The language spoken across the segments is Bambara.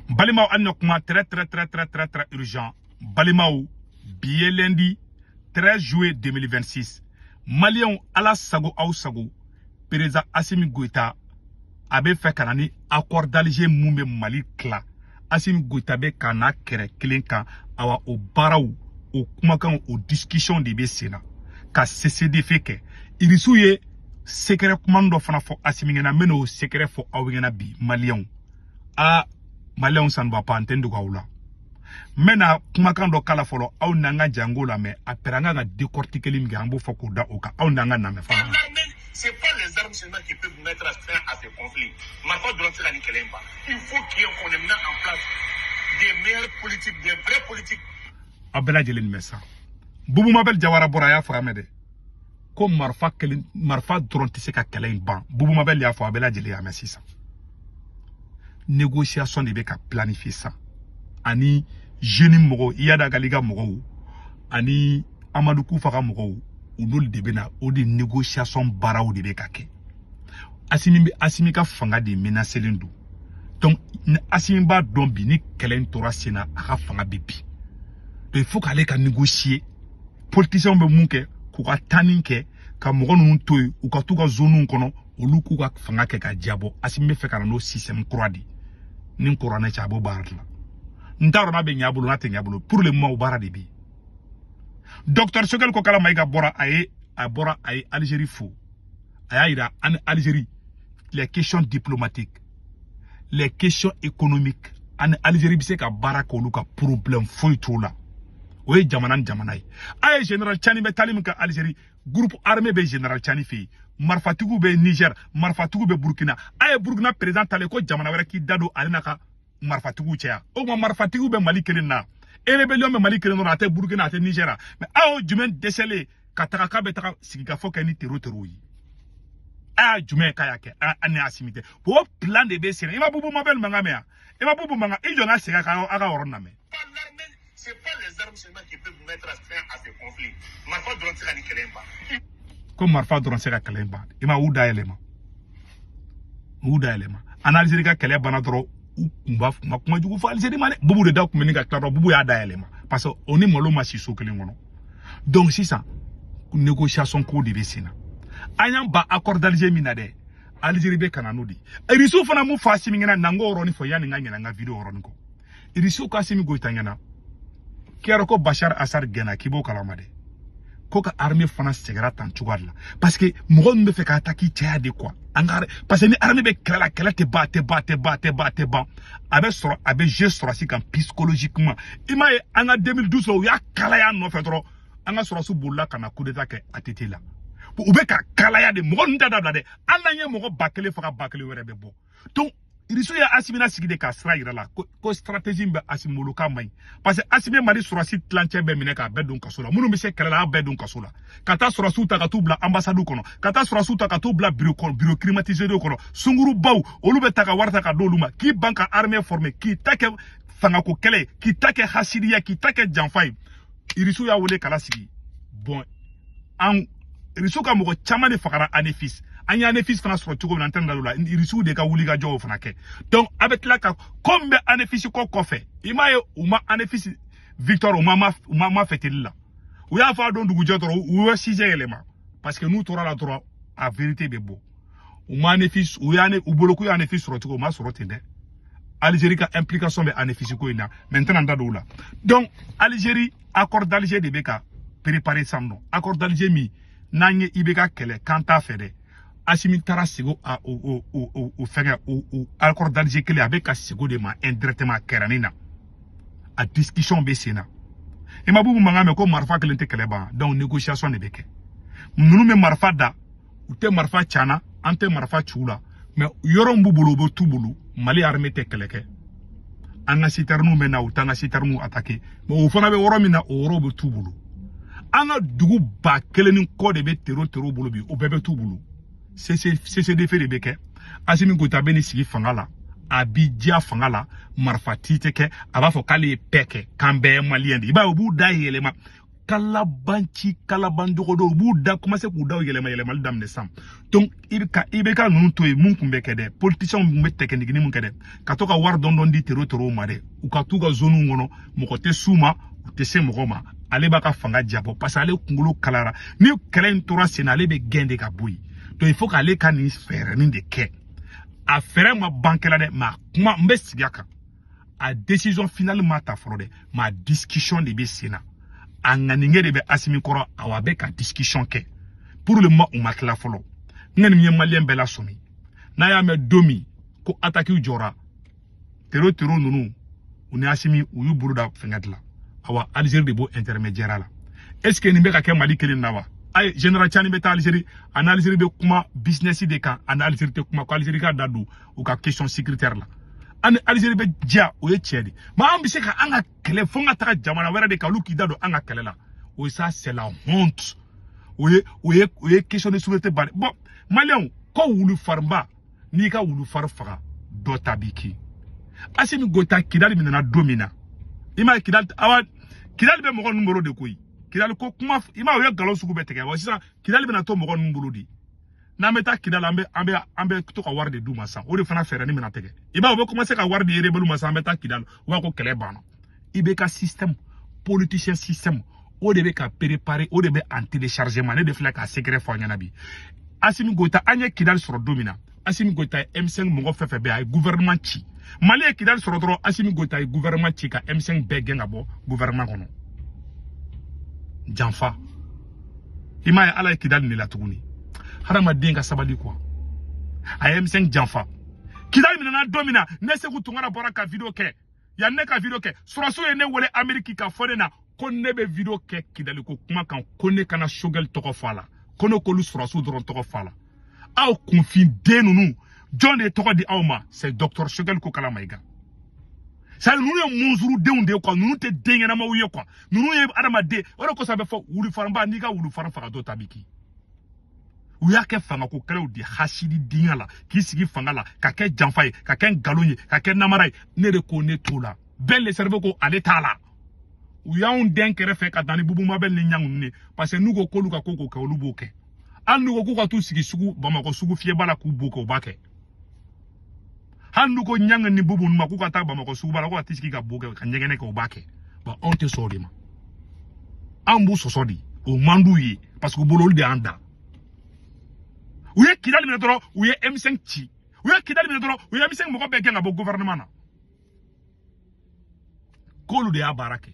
Balimao annokuma très urgent. Balimao billet lundi 13 juillet 2026. Malion ala sago au sago. Président Assimi Goïta abe fait kanani accord d'Alger moumbe Mali kla. Assimi Goïta be kana kere klinka awa o barau o kumakan o discussion de be sena. Ka CCD feke. Irisouye secret commando fana fo Assimi ngena meno secret fo awengena bi Malion. Malion ça ne va pas entendre quoi. Mena kumakan do kala folo aw nanga jango la me aperanga ga décortiquer lim gambo foko da oka aw nanga na me fa. C'est pas les armes seulement qui peuvent mettre fin à ce conflit. Il faut qu'on ait en place des meilleurs politiques, des vrais politiques. Abela Jelin Messa. Boubou Mabel Jawara Boraya Framede. Comme Marfa Drontisseka Kalain Ban. Boubou Mabel Yafo Abela Jelia Messisa. Négociation de Beka planifier ça. Ani Jeuni Mogo, Yada Galiga Mogo, Ani Amadou Koufara Mogo. Ou de bena ou de négociation bara ou de bekake. Assimi ka fanga de menacer l'indou. Donc Assimi ba dombi ni kelen tora sena aka fanga bibi. Donc il faut qu'aller ka négocier. Politicien be munke ku ka taninke ka mogo nun toy ou ka tuka zone kono olu ku ka fanga ke ka diabo. Assimi fe kana no système croadi. Ni corona chabo barla. Ndaro na be nyabulu na te nyabulu pour le moment bara de bi. Docteur Sogel Kokala Maïga Bora aye Algérie fou. Aïda en Algérie. Les questions diplomatiques, les questions économiques. En Algérie, c'est qu'à Barakoluka problème fouille tout là. Oui, Jamanan Jamanay. Aye général Chani Betalim ka Algérie. Groupe armé be général Chani fi. Marfatougou be Niger, Marfatougou be Burkina. Aye Burkina président Taleko Jamanawara ki dado alinaka Marfatougou Tchea. Ou Marfatougou be Mali Kelena. Et rébellion me Mali Kelena ate Burkina ate Niger. Mais ao jumen décelé kataka betaka sigika fo kani terroyi. Ah jumen kayake ane asimite. Pour plan de BC. Ima bubu mabel mangamea. Ima bubu manga ijona sega aga orona me. C'est pas les armes seulement qui peuvent mettre fin à ce conflit. Marfa Drontisseka ni Kelemba. Comme Marfa Drontisseka Kelemba. Ima ouda elema. Ouda elema. En Algérie ka kele banadro mbaf makuma jugu fa Algérie mané. Bubu de da kumeni ka klaro bubu ya da elema. Parce que on est molo masiso kelingono. Donc si ça négociation ko de Bessina. Ayan ba accord d'Alger minade. Algérie be kananodi. Irisu fana mu fasi mingena nango oroni fo yani nganya nga video oroni ko. Irisu kasimi goitanyana. Kero ko Bachar Assad gena kibo kalamade. Ko ka armée fana segara tan chugarla. Parce que mo me fait ka attaquer tia de quoi. Angare parce que ni armée be kala te ba. Abe je sera si kan psychologiquement. Imaye anga 2012 o ya kala ya no fedro. Anga sera su bolla kana coup d'état ke atete la. Ou be ka kala ya de mo ndada de. Ananye mo bakele faka bakele were be bo. Donc iriso ya asimina sigide ka sra ira la ko stratégie be asimolo ka mai parce que asime mari sura si tlanche be mineka be don kasola munu be se kala be don kasola kata sura suta ka tubla ambassade kono kata sura suta ka tubla bureau climatisé do kono sunguru baw olu be taka warta ka doluma ki banka armée formée ki take fanga ko kele ki take hasidiya ki take janfay iriso ya wole kala sigi bon en iriso ka mo chama ne fakara anefis Anya Anefis fana sura tugo n'entendre la irisu de ka wuli ka jo fana ke donc avec la ka comme Anefis ko kofe imaye uma Anefis Victor uma fetilla ou ya fa don dugu jotoro ou sije elema parce que nous tora la droit à vérité be beau uma Anefis ou ya ne uboloku ya Anefis sura tugo ma sura tende Algérie ka implication be Anefis ko ina maintenant ndado la donc Algérie accord d'Alger de beka préparer ça non accord d'Alger mi nanye ibeka kele kanta fede Assimi tara sigo au fega au accord d'Alger kele avec a sigo de ma indirectement keranina a discussion besena e mabubu mangame ko marfa kelente keleba donc négociation de beke nunu me marfa da ou te marfa chana ante marfa chula mais yoron bubulu bo tubulu mali armée te keleke anga sitarnu mena ou tanga sitarnu attaquer mais au fona be woromina oro bo tubulu anga dugu ba keleni ko de be terror bulu bi o bebe tubulu c'est des faits de beke Assimi Goïta beni sigi fangala abidja fangala marfati teke aba fo kali peke kambe malien di ba obu da yelema kalabanci kalabandogodo bu da commencer k'u daw yɛlɛma daminɛ sam donc i bɛ ka ninnu to yen mun kun bɛ kɛ dɛ politiciens mun bɛ technique mun kɛ dɛ ka to ka wari dɔn di tero ma dɛ u ka t'u ka zone kɔnɔ mɔgɔ tɛ s'u ma u tɛ se mɔgɔ ma ale b'a ka fanga jabɔ parce que ale kunkolo kalara ni kɛlɛ in tora sen na ale bɛ gɛn de ka bɔ yen donc il faut k'ale ka nin fɛɛrɛnin de kɛ a fɛɛrɛ ma ban kɛla dɛ mais a kuma n bɛ sigi a kan a décision finale ma ta fɔlɔ dɛ mais a discussion de bɛ sen na a ŋaniŋɛ de bɛ Asimi kɔrɔ a bɛ ka discussion kɛ pour le moment u ma tila fɔlɔ n ka nin ye maliyɛn bɛɛ la sɔmi n'a y'a mɛn don min ko attaque jɔra tero ninnu u ni Asimi u y'u bolo da fɛngɛ de la awa Algérie de b'o intermédiaire la est ce que nin bɛ ka kɛ Mali kelen na wa ayi général Tchani bɛ taa Algérie ani Algérie bɛ kuma business de kan ani Algérie tɛ kuma ko Algérie ka da don u ka question sécuritaire la ani Algérie bɛ diya o ye tiɲɛ de mais an bɛ se ka an ka kɛlɛ fo ka taga jamana wɛrɛ de kan olu k'i da don an ka kɛlɛ la o ye ça c'est la honte o ye question de souveraineté bari bon maliyɛnw ko wulufarinba n'i ka wulufari faga dɔ ta b'i kin Asimi Goïta Kidali minɛna don min na i m'a ye Kidali bɛ mɔgɔ ninnu bolo de koyi Kidali ko kuma i m'a ye o ye nkalon sugu bɛɛ tigɛ wa sisan Kidali bɛna to mɔgɔ ninnu bolo de n'an bɛ taa Kidali an bɛ to ka wari de d'u ma sisan o de fana fɛɛrɛ ni bɛna tigɛ i b'a ye u bɛ commencer ka wari di rebelle ma sisan an bɛ taa Kidali u b'a ko kɛlɛ banna i bɛ ka système politicien système o de bɛ ka préparer o de bɛ en téléchargement ne de filɛ ka secret fɔ an ɲɛna bi Asimi Goïta an ye Kidali sɔrɔ don min na Asimi Goïta ye M5 mɔgɔ fɛn fɛn bɛ a ye gouvernement ci Mali ye Kidali sɔrɔ dɔrɔn Asimi Goïta ye gouvernement ci ka M5 bɛɛ gɛn ka bɔ gouvernement kɔnɔ janfa i m'a ye Ala ye Kidali de la tuguni hadamaden ka sabali quoi a ye M5 janfa Kidali minɛna don min na ne Seku Tunkara bɔra ka video kɛ yan ne ka video kɛ sɔrɔsiw ye ne wele Amérique ka fɔ ne na ko ne bɛ video kɛ Kidali ko kuma kan ko ne kana Shogɛl tɔgɔ fɔ a la ko ne k'olu sɔrɔsiw dɔrɔn tɔgɔ fɔ a la aw kunfin den ninnu jɔn de ye tɔgɔ di aw ma c'est docteur Shogɛl Kokala Mayiga c'est ninnu ye munzuru denw de ye quoi ninnu tɛ den ɲɛnamaw ye quoi ninnu ye adamaden o de kosɔn a bɛ fɔ wulufarinba n'i ka wulufarin faga dɔ ta b'i kin u y'a kɛ fangako kɛlɛw de hasidi dinya la k'i sigi fanga la ka kɛ janfa ye ka kɛ ngalon ye ka kɛ namara ye ne de ko ne t'o la bɛɛ le cerveau ko ale t'a la u y'anw den kɛrɛfɛ ka dan ni Bubu Mabel ni ɲangu ne parce que n'u ko k'olu ka ko k'o kɛ olu b'o kɛ hali n'u ko k'u ka t'u sigi sugu Bamakɔ sugu fiyɛba la k'u b'o kɛ u b'a kɛ hali n'u ko ɲangu ni Bubu ma k'u ka taa Bamakɔ suguba la k'u ka t'i sigi ka b'o kɛ ka ɲɛgɛnɛ kɛ u b'a kɛ bon anw tɛ sɔn o de ma an b'u sɔsɔ de o man d'u ye parce que u bolo olu de y'an da u ye Kidali minɛ dɔrɔn u ye M5 ci u ye Kidali minɛ dɔrɔn u ye M5 mɔgɔ bɛɛ gɛn ka bɔ gouvernement na k'olu de y'a baara kɛ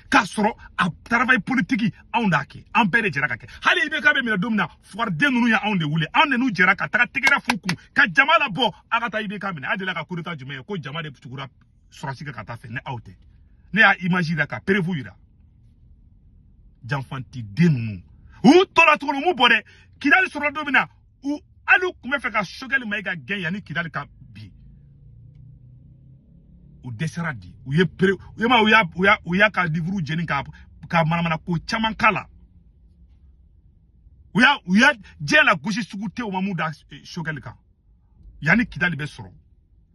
k'a sɔrɔ a travail politique anw d'a kɛ an bɛɛ de jɛra ka kɛ hali IBK bɛ minɛ don min na Fugariden ninnu ye anw de wele anw de n'u jɛra ka taga tɛgɛrɛ f'u kun ka jama labɔ a ka taa IBK minɛ a delila ka coup d'état jumɛn ye ko jama de tugura sɔrɔsi kɛ ka taa fɛ ne aw tɛ ne y'a image la ka prévu yira janfantiden ninnu u tora tuguni mu bɔ dɛ Kidali sɔrɔ don min na hali u tun bɛ fɛ ka Shogɛl Mayiga gɛn yanni Kidali ka bi u dɛsɛra di u y'a ka livre jeni ka manamana ko caman k'a la u y'a diɲɛ la gosi sugu tɛ u ma mun da Shogɛl kan yanni Kidali bɛ sɔrɔ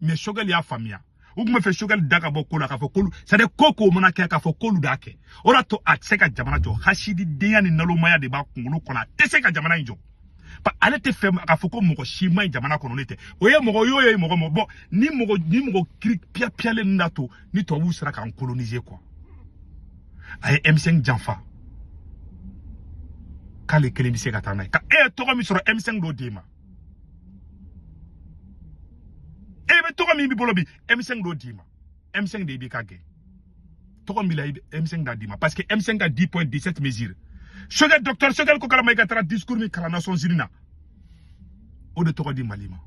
mais Shogɛl y'a faamuya u tun bɛ fɛ Shogɛl da ka bɔ ko la k'a fɔ k'olu c'est à dire ko mana kɛ k'a fɔ k'olu d'a kɛ o de to a tɛ se ka jamana jɔ hasididenya ni nalomaya de b'a kunkolo kɔnɔ a tɛ se ka jamana in jɔ ale tɛ fɛ k'a fɔ ko mɔgɔ si ma ɲi jamana kɔnɔ ne tɛ o ye mɔgɔ y'o ye mɔgɔ bɔn ni mɔgɔ kiri piyapiyalen ninnu to ni tubabuw sera k'an coloniser quoi a ye M5 janfa k'ale kelen bɛ se ka taa n'a ye ka e ye tɔgɔ min sɔrɔ M5 dɔ d'e ma e bɛ tɔgɔ min b'i bolo bi M5 dɔ d'i ma M5 de b'i ka gɛn tɔgɔ min la M5 d'a d'i ma parce que M5 ka 10.17 mesures docteur Shogɛl Kokala Mayiga taara discours min kalan Nations Unies na o de tɔgɔ di Mali ma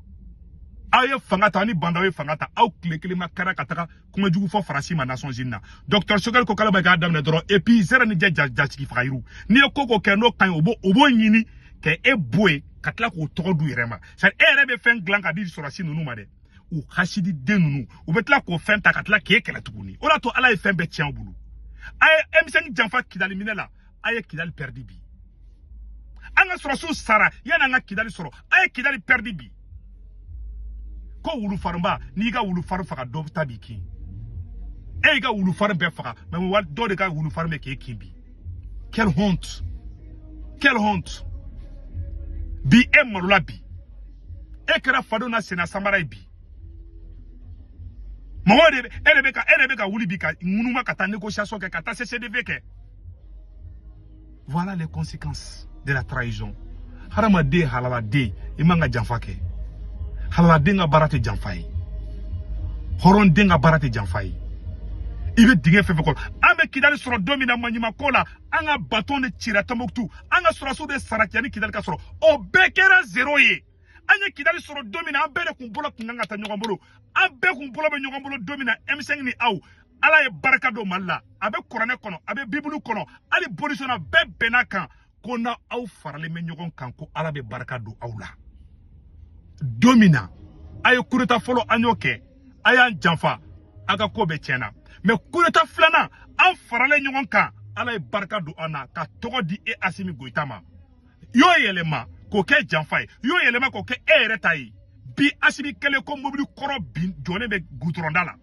aw ye fanga ta ni bandaw ye fanga ta aw tile kelen ma kɛra ka taga kuma jugu fɔ Faransi ma Nations Unies na docteur Shogɛl Kokala Mayiga y'a daminɛ dɔrɔn et puis zɛrɛ ni jatigi faga yiru n'i ye ko kɛ n'o ka ɲi o b'o ɲini ka e bɔ yen ka tila k'o tɔgɔ du yɛrɛ ma c'est e yɛrɛ bɛ fɛn dilan ka di sɔrɔsi ninnu ma dɛ u hasididen ninnu u bɛ tila k'o fɛn ta ka tila k'e kɛlɛ tuguni o de y'a to Ala ye fɛn bɛɛ tiɲɛ aw bolo a ye M5 janfa Kidali minɛ la a ye Kidali perdi bi an ka sɔrɔsiw sara yanni an ka Kidali sɔrɔ a ye Kidali perdi bi ko wulufarinba n'i ka wulufarin faga dɔ ta b'i kin e y'i ka wulufarin bɛɛ faga mais dɔ de ka wulufarin bɛ k'e kin bi Quelle honte. Quelle honte. Bi e marula bi. E kera fado na sena samara bi. Maman Rebecca wuli bi ka munuma ka ta négociation ke ka ta CCDV ke. Voilà les conséquences de la trahison. Haramade halalade imanga janfake. Halalade nga barate janfai. Horonde nga barate janfai. Ibe dige fefekol. Ame kidali soro domina manyima kola. Anga baton de tira tamoktu. Anga soro so de sarakiani kidali ka soro. O bekera zero ye. Anya kidali soro domina ambele kumbola kunganga ta nyogambolo. Ambe kumbola be nyogambolo domina M5 ni au. Ala ye baraka do malla. Abe Korane kono, abe Bibulu kono. Ali bolisona be benakan. Kona au farale me nyogon kanko ala be baraka do au la. Domina. Aye kureta folo anyoke. Ayan janfa. Aga kobe chena. Mais kureta flana. An farale nyogon kan. Ala ye baraka do ana. Ka togo di e Asimi Goitama. Yo yelema. Ko ke janfay. Yo yelema ko ke eretayi. Bi Asimi kele ko mobili koro bin jone be goutronda la.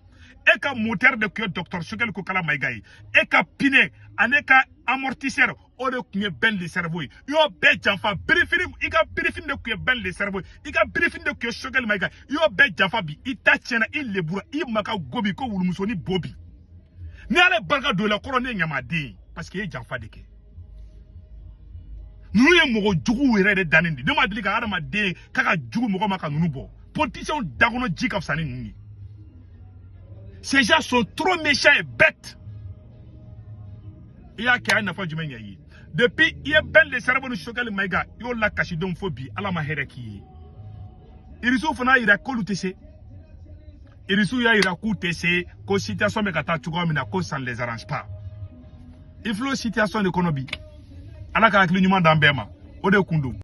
E ka moteur de que docteur Choguel ko kala maygay. E ka pine aneka amortisseur o de kunye ben le cerveau. Yo be janfa briefing i ka briefing de kunye ben le cerveau. I ka briefing de que Choguel maygay. Yo be janfa bi ita chena i lebura i maka gobi ko wulumusoni bobi. Ni ale barka do la korone nyamade parce que e janfa de ke. Nous y mogo jugu were de danindi. De ma dili ka adama de kaka jugu mogo maka nunu bo. Politiciens dagono jika fsani nini. Ces gens sont trop méchants et bêtes. Il y a qui a une fois du même yayi. Depuis il y a ben les cerveaux de Choguel Maïga, yo la kashidon phobie ala ma hereki. Irisu fana ira kolutese. Irisu ya ira kutese ko situation me kata tugo mina ko ça ne les arrange pas. Il faut situation d'économie. Ala ka akli nyuma dambema. Ode kundu.